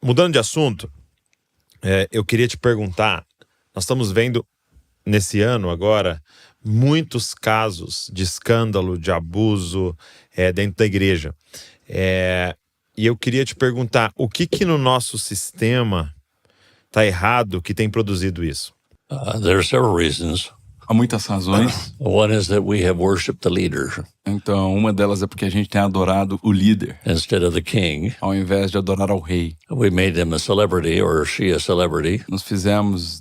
Mudando de assunto, eu queria te perguntar, nós estamos vendo nesse ano agora muitos casos de escândalo, de abuso dentro da igreja. E eu queria te perguntar, o que no nosso sistema está errado que tem produzido isso? There are several reasons. Há muitas razões. One is that we have worshipped the leader Então, uma delas é porque a gente tem adorado o líder, instead of the king. ao invés de adorar ao rei. We made him a celebrity, or she a celebrity. Nós fizemos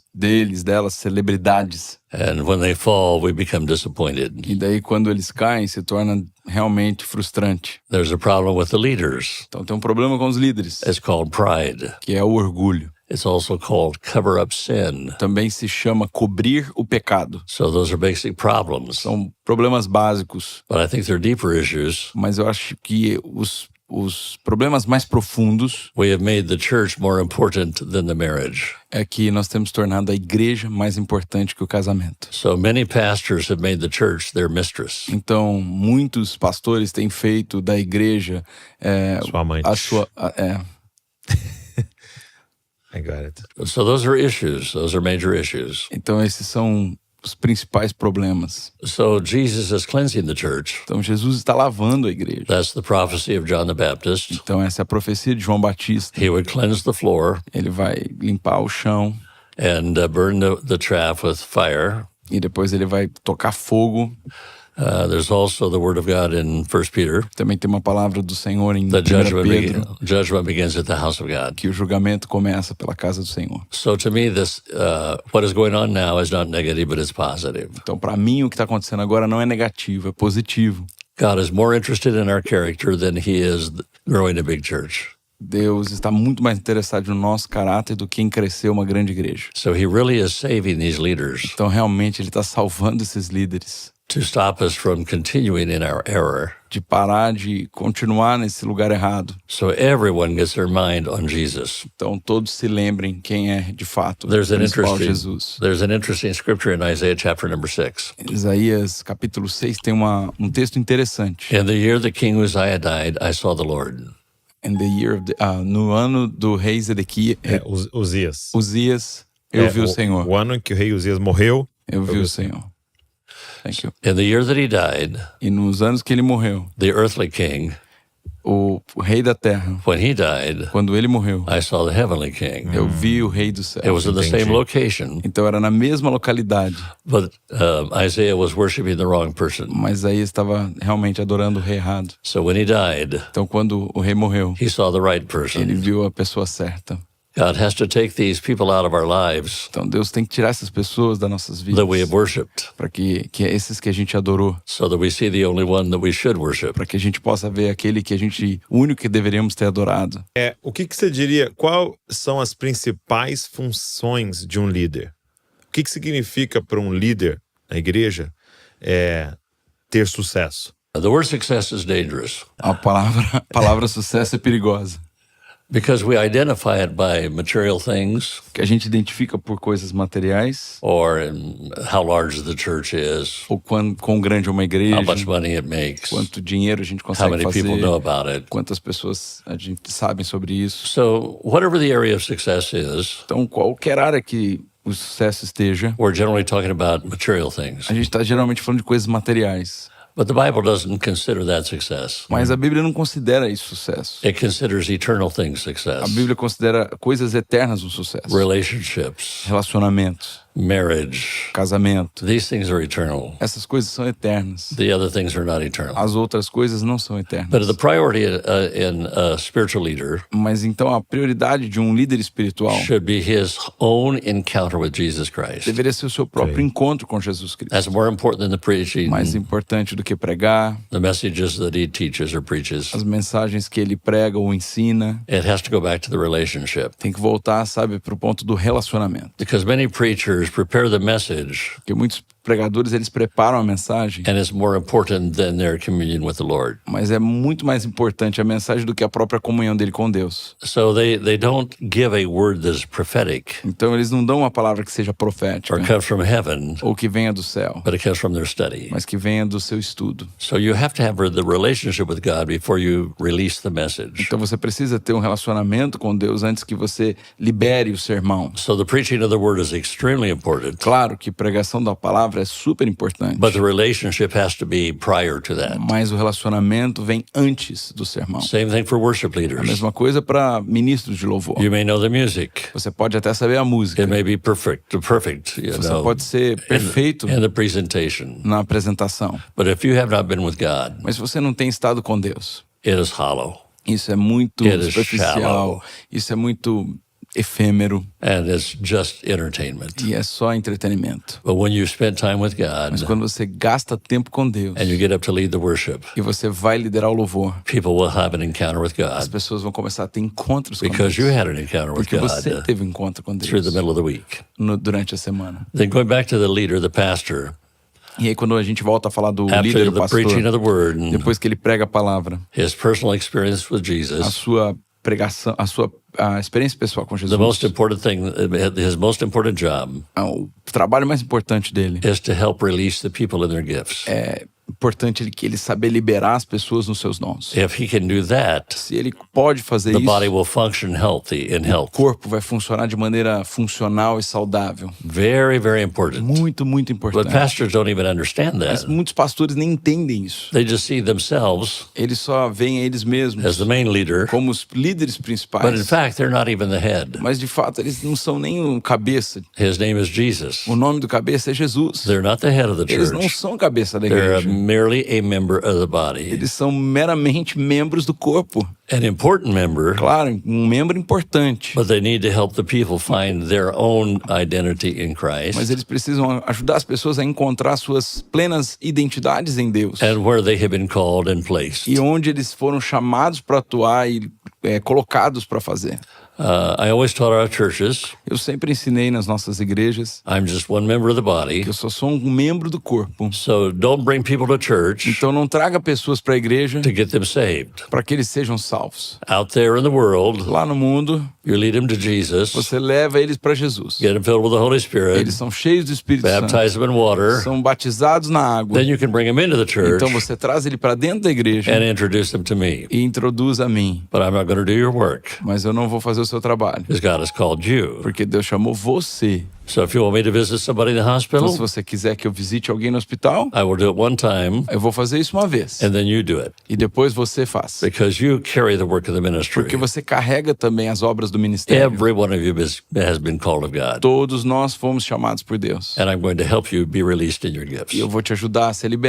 delas, celebridades. And when they fall, we become disappointed. E daí, quando eles caem, se torna realmente frustrante. There's a problem with the leaders. Então, tem um problema com os líderes, It's called pride. que é o orgulho. It's also called cover up sin. Também se chama cobrir o pecado. So those are basic problems. São problemas básicos, But I think they're deeper issues. mas eu acho que os problemas mais profundos We have made the church more important than the marriage. é que nós temos tornado a igreja mais importante que o casamento. So many pastors have made the church their mistress. Então, muitos pastores têm feito da igreja Sua amante. a sua... I got it. So those are issues. Those are major issues. Então, esses são os principais problemas. So Jesus is cleansing the church. Então, Jesus está lavando a igreja. That's the prophecy of John the Baptist. Então, essa é a profecia de João Batista. He would cleanse the floor Ele vai limpar o chão and burn the chaff with fire. e depois ele vai tocar fogo. There's also the word of God in 1 Peter. Também tem uma palavra do Senhor em 1 The Pedro, judgment begins at the house of God. que o julgamento começa pela casa do Senhor. So to me, this what is going on now is not negative, but it's positive. Então, para mim, o que está acontecendo agora não é negativo, é positivo. God is more interested in our character than he is growing a big church. Deus está muito mais interessado no nosso caráter do que em crescer uma grande igreja. So he really is saving these leaders Então, realmente, Ele está salvando esses líderes to stop us from continuing in our error. de parar de continuar nesse lugar errado. So everyone gets their mind on Jesus. Então, todos se lembrem quem é, de fato, o There's principal Jesus. an interesting scripture in Isaiah chapter number 6. Isaías, capítulo 6, tem um texto interessante. In the year that King Uzziah died, I saw the Lord. In the year of no ano do rei Zedequias, Uzias. Uzias, eu vi o Senhor. O ano em que o rei Uzias morreu. Eu vi o Senhor. Thank you. In the year that he died, E nos anos que ele morreu, the earthly king, o rei da terra, when he died, quando ele morreu, I saw the heavenly king. eu vi o rei do céu. It was in the Entendi. same location, Então era na mesma localidade, but Isaiah was worshiping the wrong person. mas aí estava realmente adorando o rei errado. So when he died, Então quando o rei morreu, he saw the right ele person. viu a pessoa certa. God has to take these people out of our lives Então Deus tem que tirar essas pessoas das nossas vidas, that we have worshipped, para que esses que a gente adorou, so that we see the only one that we should worship. para que a gente possa ver aquele que o único que deveríamos ter adorado. O que você diria? Quais são as principais funções de um líder? O que significa para um líder na igreja ter sucesso? The word success is dangerous A palavra sucesso é perigosa, because we identify it by material things que a gente identifica por coisas materiais, or in how large the church is, ou quão grande é uma igreja, how much money it makes, quanto dinheiro a gente how consegue many fazer, people know about it. quantas pessoas a gente sabe sobre isso. So whatever the area of success is, Então, qualquer área que o sucesso esteja, we're generally talking about material things. a gente está geralmente falando de coisas materiais. But the Bible doesn't consider that success. Mas a Bíblia não considera isso sucesso. It considers eternal things A success. Bíblia considera coisas eternas um sucesso. Relationships, Relacionamentos, marriage, casamento. these things are eternal. Essas coisas são eternas. The other things are not eternal. As outras coisas não são eternas. But the priority in a spiritual leader Mas então a prioridade de um líder espiritual should be his own encounter with Jesus Christ. deveria ser o seu próprio encontro com Jesus Cristo. That's more important than the preaching, Mais importante do que pregar, the messages that he teaches or preaches. as mensagens que ele prega ou ensina. It has to go back to the relationship. Tem que voltar, sabe, para o ponto do relacionamento. Because many preachers prepare the message Porque muitos pregadores, eles preparam a mensagem, and it's more important than their communion with the Lord. mas é muito mais importante a mensagem do que a própria comunhão dele com Deus. So they don't give a word that is prophetic Então eles não dão uma palavra que seja or profética comes from heaven, ou que venha do céu, but it comes from their study. mas que venha do seu estudo. So you have to have the relationship with God before you release the message. Então você precisa ter um relacionamento com Deus antes que você libere o sermão. So the preaching of the word is extremely important, Claro que pregação da palavra é super importante, but the relationship has to be prior to that. mas o relacionamento vem antes do sermão. Same thing for worship A leaders. mesma coisa para ministros de louvor. You may know the music. Você pode até saber a música, It may be perfect, you você know, pode ser perfeito in the presentation. na apresentação, But if you have not been with God, mas se você não tem estado com Deus, it is hollow isso é muito It is superficial, shallow. isso é muito efêmero and it's just entertainment. e é só entretenimento. But when you spend time with Mas God quando você gasta tempo com Deus and you get up to lead the worship, e você vai liderar o louvor, people will have an encounter with as God pessoas vão começar a ter encontros com because Deus. you had an encounter with Porque God você teve um encontro com through the Deus middle of the week. durante a semana. Then going back to the leader, the pastor, E aí quando a gente volta a falar do after líder, o the preaching pastor, of the word and depois que ele prega a palavra, his personal experience with a Jesus, sua pregação, a experiência pessoal com the most Jesus, important thing, his most important job o trabalho mais importante dele is to help release the people in their gifts. é importante ele saber liberar as pessoas nos seus dons. If he can do that, Se ele pode fazer the isso, body will function healthy in o health. corpo vai funcionar de maneira funcional e saudável. Very, very important. Muito, muito But importante. pastors don't even understand Mas that. muitos pastores nem entendem isso. They just see themselves Eles só veem eles mesmos as the main leader, como os líderes but in principais. fact, they're not even the head. Mas de fato, eles não são nem o cabeça. His name is Jesus. O nome do cabeça é Jesus. They're not the head of the Eles não church. são cabeça da They're igreja. merely a member of the body. Eles são meramente membros do corpo. An important member, Claro, um membro importante. but they need to help the people find their own identity in Mas Christ eles precisam ajudar as pessoas a encontrar suas plenas identidades em Deus. and where they have been called and placed. E onde eles foram chamados para atuar e colocados para fazer. I always taught our churches, Eu sempre ensinei nas nossas igrejas I'm just one member of the body, que eu só sou um membro do corpo. so don't bring people to church Então não traga pessoas para a igreja to get them saved. para que eles sejam salvos. Out there in the world, Lá no mundo, you lead them to Jesus, você leva eles para Jesus. get them filled with the Holy Spirit, Eles são cheios do Espírito Santo. baptize them in water, São batizados na água. then you can bring them into the church Então você traz ele para dentro da igreja and introduce them to me. e introduz a mim. But I'm not going to do your work Mas eu não vou fazer o seu trabalho, because God has called you. porque Deus chamou você. So if you want me to visit somebody in the Então, se hospital, você quiser que eu visite alguém no hospital, I will do it one time eu vou fazer isso uma vez. and then you do it E depois você faz. because you carry the work of the ministry. Porque você carrega também as obras do ministério. Every one of you has been called of God, Todos nós fomos chamados por Deus. and I'm going to help you be released in your E eu gifts. vou te ajudar a ser liberado